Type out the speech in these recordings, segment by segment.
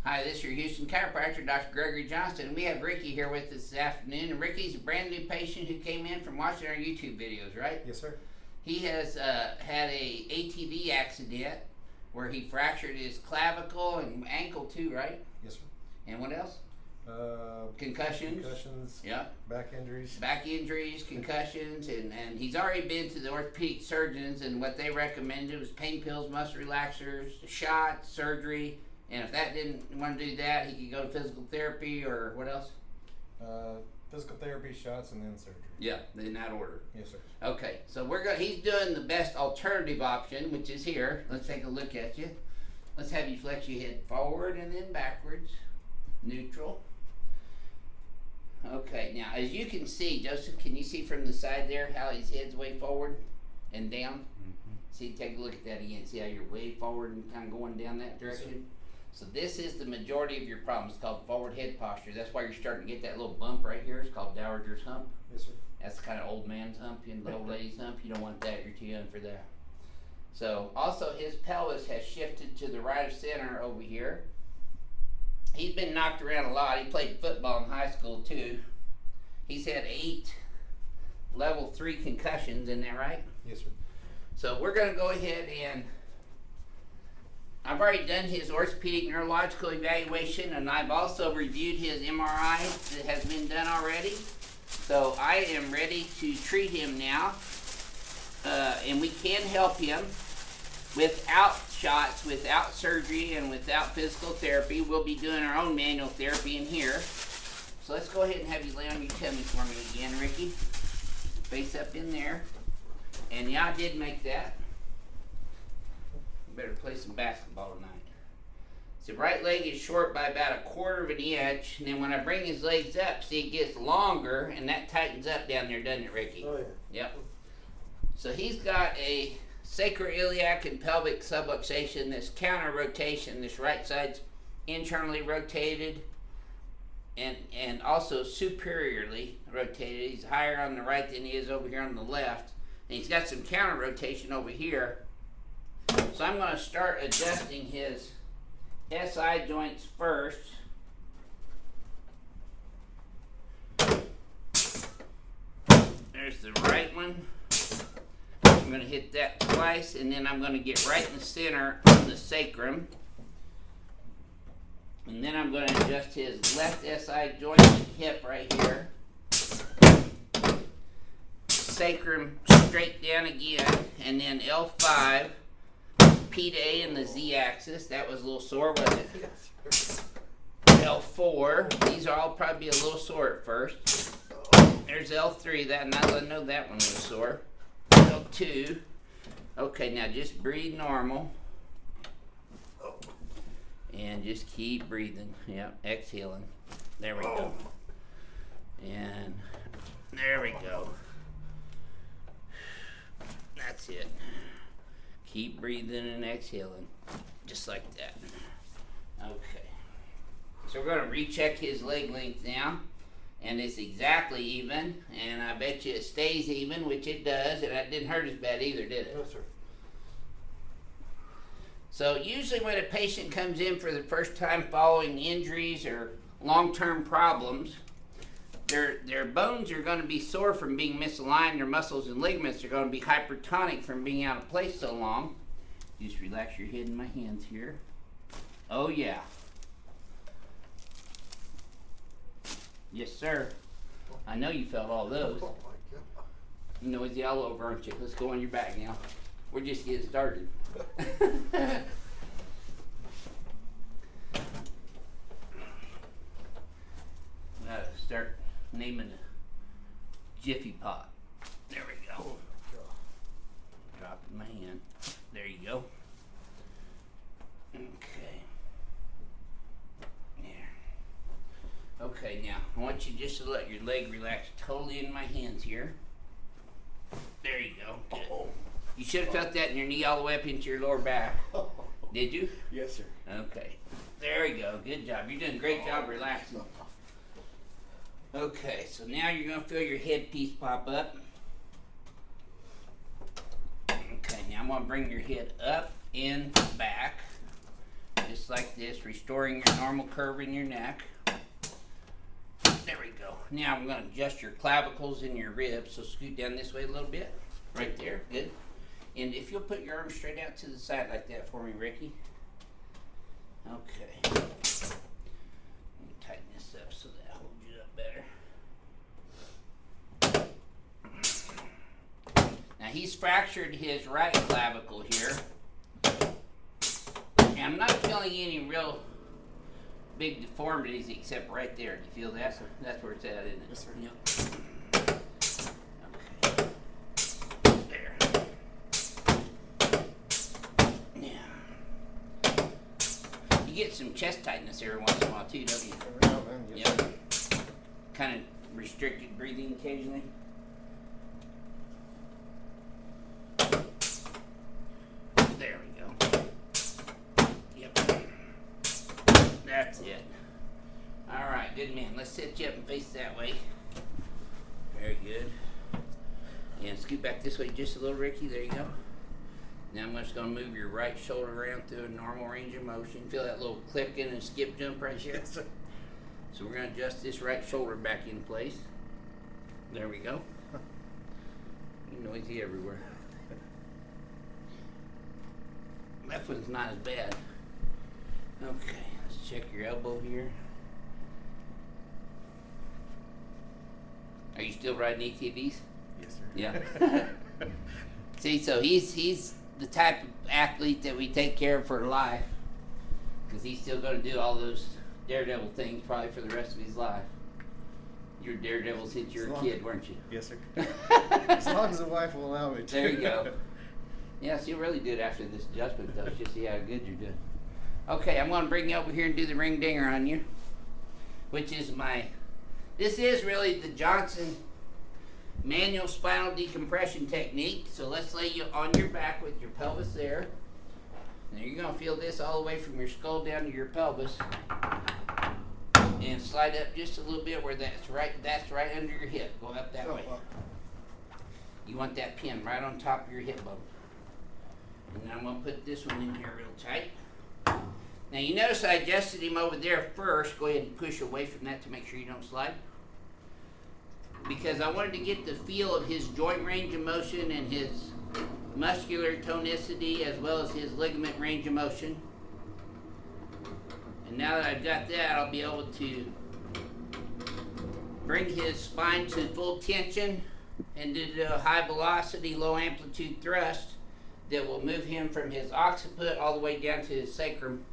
Hi, this is your Houston chiropractor, Dr. Gregory Johnston. We have Ricky here with us this afternoon. And Ricky's a brand new patient who came in from watching our YouTube videos, right? Yes, sir. He has had a ATV accident where he fractured his clavicle and ankle too, right? Yes, sir. And what else? Concussions. Concussions. Yep. Back injuries. Back injuries, concussions, and he's already been to the orthopedic surgeons, and what they recommended was pain pills, muscle relaxers, shots, surgery. And if that didn't want to do that, he could go to physical therapy or what else? Physical therapy, shots, and then surgery. Yeah, in that order. Yes, sir. Okay, so he's doing the best alternative option, which is here. Let's take a look at you. Let's have you flex your head forward and then backwards. Neutral. Okay, now as you can see, Joseph, can you see from the side there how his head's way forward and down? Mm-hmm. See, take a look at that again. See how you're way forward and kind of going down that direction? So this is the majority of your problem. It's called forward head posture. That's why you're starting to get that little bump right here. It's called dowager's hump. Yes, sir. That's kind of old man's hump and the old lady's hump. You don't want that. You're too young for that. So also his pelvis has shifted to the right of center over here. He's been knocked around a lot. He played football in high school too. He's had 8 level 3 concussions, isn't that right? Yes, sir. So we're going to go ahead and I've already done his orthopedic neurological evaluation, and I've also reviewed his MRI that has been done already. So I am ready to treat him now, and we can help him without shots, without surgery, and without physical therapy. We'll be doing our own manual therapy in here. So let's go ahead and have you lay on your tummy for me again, Ricky. Face up in there. And yeah, I did make that. Better play some basketball tonight. So right leg is short by about 1/4 of an inch, and then when I bring his legs up, see it gets longer, and that tightens up down there, doesn't it, Ricky? Oh, yeah. Yep. So he's got a sacroiliac and pelvic subluxation, this counter rotation. This right side's internally rotated and also superiorly rotated. He's higher on the right than he is over here on the left. And he's got some counter rotation over here. So I'm going to start adjusting his SI joints first. There's the right one. I'm going to hit that twice, and then I'm going to get right in the center on the sacrum. And then I'm going to adjust his left SI joint and hip right here. Sacrum straight down again, and then L5. P to A in the Z axis. That was a little sore, wasn't it? L4. These are all probably a little sore at first. There's L3. I know that one was sore. L2. Okay, now just breathe normal. And just keep breathing. Yep, exhaling. There we go. And there we go. That's it. Keep breathing and exhaling, just like that. Okay. So we're going to recheck his leg length now, and it's exactly even, and I bet you it stays even, which it does, and that didn't hurt as bad either, did it? No, sir. So usually when a patient comes in for the first time following injuries or long-term problems, their bones are going to be sore from being misaligned. Their muscles and ligaments are going to be hypertonic from being out of place so long. Just relax your head in my hands here. Oh yeah. Yes, sir. I know you felt all those. Oh, my God. You know it's all over, aren't you? Let's go on your back now. We're just getting started. Gotta start naming the Jiffy Pot. There we go. Drop in my hand. There you go. Okay. There. Okay, now I want you just to let your leg relax totally in my hands here. There you go. Good. You should have felt that in your knee all the way up into your lower back. Did you? Yes, sir. Okay. There we go. Good job. You're doing a great job relaxing. Okay, so now you're going to feel your headpiece pop up. Okay, now I'm going to bring your head up and back. just like this, restoring your normal curve in your neck. There we go. Now I'm going to adjust your clavicles and your ribs, so scoot down this way a little bit. Right there, good. And if you'll put your arms straight out to the side like that for me, Ricky. Okay. Let me tighten this up so that holds you up better. Now he's fractured his right clavicle here. And I'm not feeling any real big deformities except right there. Do you feel that? That's where it's at, isn't it? Yes, sir. Yep. Okay. There. Yeah. You get some chest tightness every once in a while too, don't you? Every now and then, yes, Yep. sir. Kind of restricted breathing occasionally. There we go. Yep. That's it. Alright, good man. Let's set you up and face that way. Very good. And scoot back this way just a little, Ricky. There you go. Now I'm just going to move your right shoulder around through a normal range of motion. Feel that little clicking and skip jump right here? Yes, sir. So we're going to adjust this right shoulder back in place. There we go. Noisy everywhere. Left one's not as bad. Okay, let's check your elbow here. Are you still riding ATVs? Yes, sir. Yeah. See, so he's the type of athlete that we take care of for life, because he's still going to do all those daredevil things probably for the rest of his life. You were daredevil since you were a kid, weren't you? Yes, sir. As long as the wife will allow me to. There you go. Yes, you'll really do it after this adjustment, though, just see how good you're doing. Okay, I'm going to bring you over here and do the ring dinger on you, which is this is really the Johnson manual spinal decompression technique. So let's lay you on your back with your pelvis there. Now you're going to feel this all the way from your skull down to your pelvis. And slide up just a little bit where that's right under your hip. Go up that way. You want that pin right on top of your hip bone. And now I'm going to put this one in here real tight. Now you notice I adjusted him over there first. Go ahead and push away from that to make sure you don't slide. Because I wanted to get the feel of his joint range of motion and his muscular tonicity as well as his ligament range of motion. And now that I've got that, I'll be able to bring his spine to full tension and do the high velocity, low amplitude thrust that will move him from his occiput all the way down to his sacrum,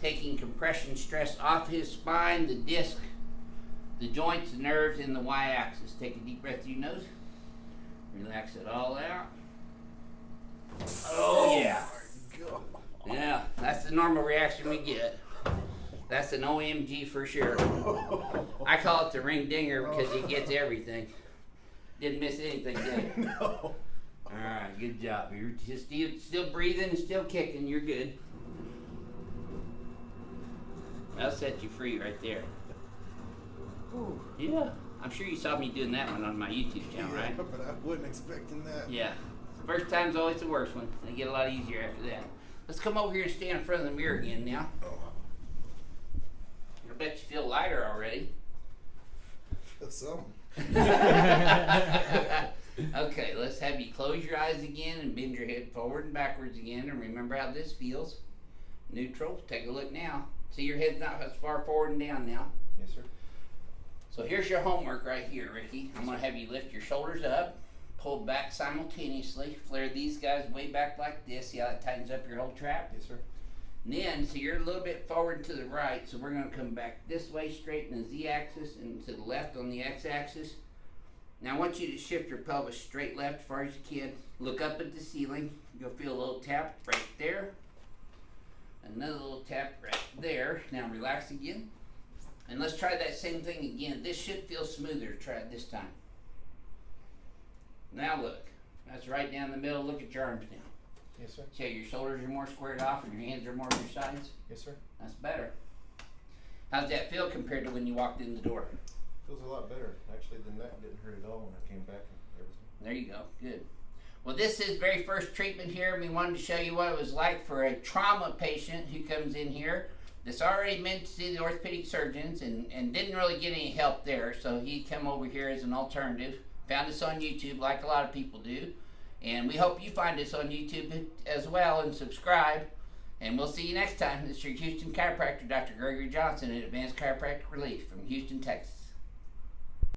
taking compression stress off his spine, the disc, the joints, the nerves, and the y-axis. Take a deep breath through your nose. Relax it all out. Oh yeah. Yeah, that's the normal reaction we get. That's an OMG for sure. I call it the ring dinger because he gets everything. Didn't miss anything, did he? No. Alright, good job. You're just still breathing and still kicking. You're good. I'll set you free right there. Ooh. Yeah, I'm sure you saw me doing that one on my YouTube channel, Yeah, right? but I wasn't expecting that. Yeah. First time's always the worst one. They get a lot easier after that. Let's come over here and stand in front of the mirror again now. Oh, I bet you feel lighter already. feel something. Okay, let's have you close your eyes again and bend your head forward and backwards again, and remember how this feels. Neutral. Take a look now. See, your head's not as far forward and down now. Yes, sir. So here's your homework right here, Ricky. I'm going to have you lift your shoulders up, pull back simultaneously, flare these guys way back like this. See how that tightens up your whole trap? Yes, sir. And then, so you're a little bit forward to the right, so we're going to come back this way, straighten the z-axis, and to the left on the x-axis. Now I want you to shift your pelvis straight left as far as you can. Look up at the ceiling. You'll feel a little tap right there. Another little tap right there. Now relax again. And let's try that same thing again. This should feel smoother. Try it this time. Now look. That's right down the middle. Look at your arms now. Yes, sir. See how your shoulders are more squared off and your hands are more to your sides? Yes, sir. That's better. How's that feel compared to when you walked in the door? Feels a lot better. Actually, the neck didn't hurt at all when I came back and everything. There you go. Good. Well, this is very first treatment here, and we wanted to show you what it was like for a trauma patient who comes in here that's already been to see the orthopedic surgeons and didn't really get any help there, so he come over here as an alternative. Found us on YouTube like a lot of people do, and we hope you find us on YouTube as well and subscribe, and we'll see you next time. This is your Houston chiropractor, Dr. Gregory Johnson at Advanced Chiropractic Relief from Houston, Texas.